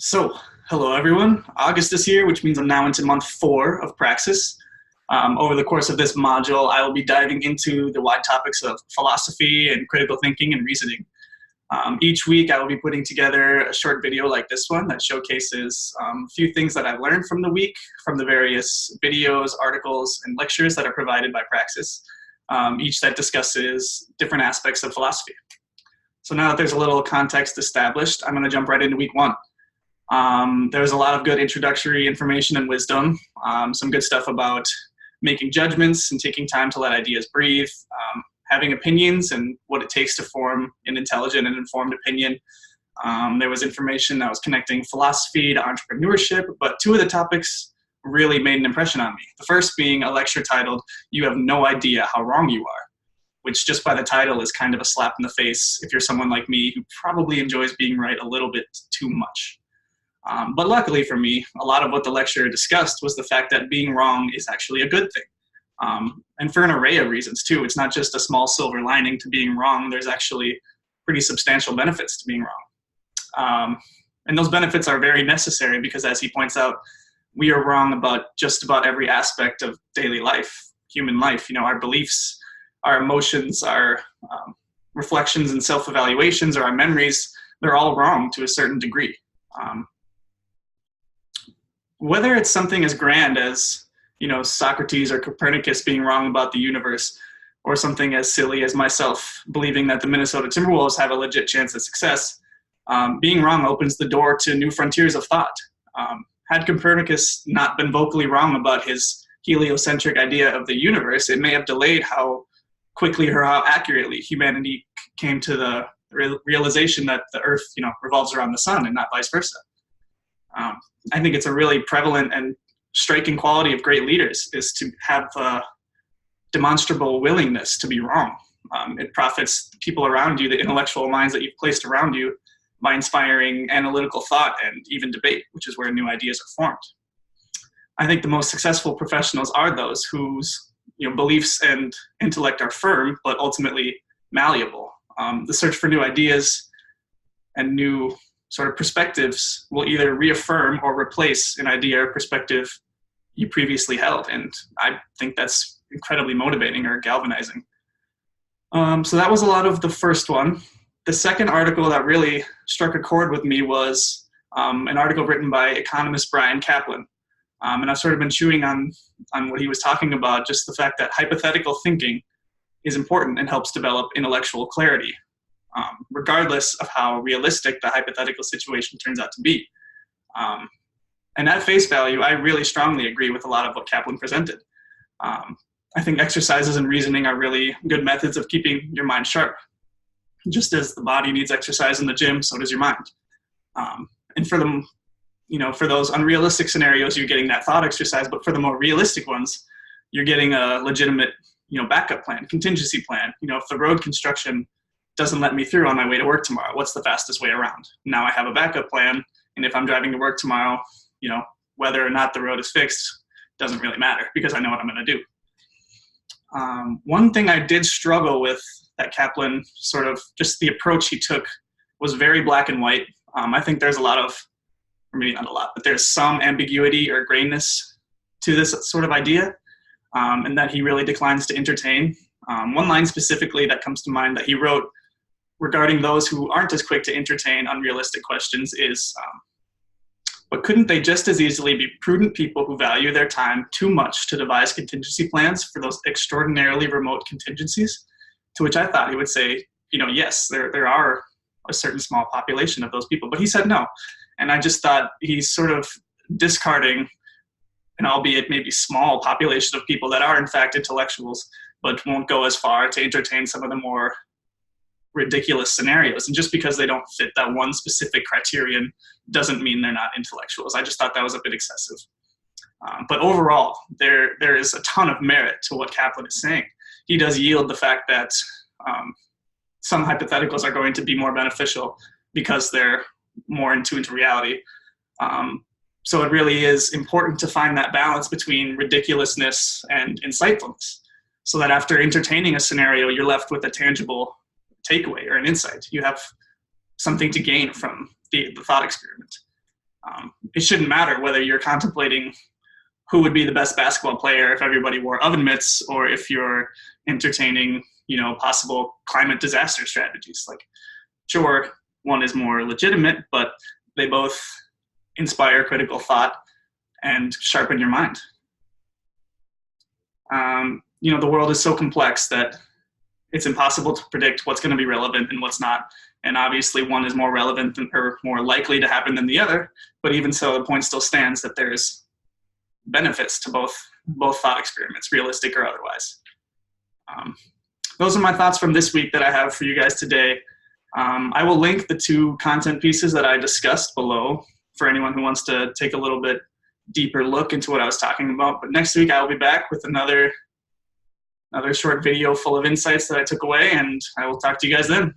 So, hello everyone. August is here, which means I'm now into month 4 of Praxis. Over the course of this module, I will be diving into the wide topics of philosophy and critical thinking and reasoning. Each week, I will be putting together a short video like this one that showcases a few things that I've learned from the week, from the various videos, articles, and lectures that are provided by Praxis, each that discusses different aspects of philosophy. So now that there's a little context established, I'm going to jump right into week 1. There's a lot of good introductory information and wisdom, some good stuff about making judgments and taking time to let ideas breathe, having opinions and what it takes to form an intelligent and informed opinion. There was information that was connecting philosophy to entrepreneurship, but 2 of the topics really made an impression on me. The first being a lecture titled, "You Have No Idea How Wrong You Are," which just by the title is kind of a slap in the face if you're someone like me who probably enjoys being right a little bit too much. But luckily for me, a lot of what the lecturer discussed was the fact that being wrong is actually a good thing. And for an array of reasons too. It's not just a small silver lining to being wrong. There's actually pretty substantial benefits to being wrong. And those benefits are very necessary because, as he points out, we are wrong about just about every aspect of daily life, human life. You know, our beliefs, our emotions, our reflections and self-evaluations, or our memories, they're all wrong to a certain degree. Whether it's something as grand as, you know, Socrates or Copernicus being wrong about the universe, or something as silly as myself believing that the Minnesota Timberwolves have a legit chance at success, being wrong opens the door to new frontiers of thought. Had Copernicus not been vocally wrong about his heliocentric idea of the universe, it may have delayed how quickly or how accurately humanity came to the realization that the Earth, you know, revolves around the sun and not vice versa. I think it's a really prevalent and striking quality of great leaders is to have a demonstrable willingness to be wrong. It profits the people around you, the intellectual minds that you've placed around you, by inspiring analytical thought and even debate, which is where new ideas are formed. I think the most successful professionals are those whose, you know, beliefs and intellect are firm, but ultimately malleable. The search for new ideas and new sort of perspectives will either reaffirm or replace an idea or perspective you previously held. And I think that's incredibly motivating or galvanizing. So that was a lot of the first one. The second article that really struck a chord with me was an article written by economist Bryan Caplan. And I've sort of been chewing on what he was talking about, just the fact that hypothetical thinking is important and helps develop intellectual clarity, regardless of how realistic the hypothetical situation turns out to be. And at face value, I really strongly agree with a lot of what Caplan presented. I think exercises and reasoning are really good methods of keeping your mind sharp. Just as the body needs exercise in the gym, so does your mind. And for them, you know, for those unrealistic scenarios, you're getting that thought exercise, but for the more realistic ones, you're getting a legitimate, you know, backup plan, contingency plan. You know, if the road construction doesn't let me through on my way to work tomorrow, what's the fastest way around? Now I have a backup plan, and if I'm driving to work tomorrow, you know, whether or not the road is fixed doesn't really matter because I know what I'm going to do. One thing I did struggle with that Caplan sort of, just the approach he took was very black and white. I think there's a lot of, or maybe not a lot, but there's some ambiguity or grayness to this sort of idea, and that he really declines to entertain. One line specifically that comes to mind that he wrote regarding those who aren't as quick to entertain unrealistic questions is, but couldn't they just as easily be prudent people who value their time too much to devise contingency plans for those extraordinarily remote contingencies? To which I thought he would say, you know, yes, there are a certain small population of those people, but he said no. And I just thought he's sort of discarding an albeit maybe small population of people that are in fact intellectuals, but won't go as far to entertain some of the more ridiculous scenarios. And just because they don't fit that one specific criterion doesn't mean they're not intellectuals. I just thought that was a bit excessive. But overall, there is a ton of merit to what Caplan is saying. He does yield the fact that some hypotheticals are going to be more beneficial because they're more in tune to reality. So it really is important to find that balance between ridiculousness and insightfulness, so that after entertaining a scenario, you're left with a tangible takeaway or an insight. You have something to gain from the thought experiment. It shouldn't matter whether you're contemplating who would be the best basketball player if everybody wore oven mitts, or if you're entertaining, possible climate disaster strategies. Like, sure, one is more legitimate, but they both inspire critical thought and sharpen your mind. The world is so complex that it's impossible to predict what's going to be relevant and what's not. And obviously one is more relevant or more likely to happen than the other. But even so, the point still stands that there's benefits to both thought experiments, realistic or otherwise. Those are my thoughts from this week that I have for you guys today. I will link the 2 content pieces that I discussed below for anyone who wants to take a little bit deeper look into what I was talking about. But next week I'll be back with another short video full of insights that I took away, and I will talk to you guys then.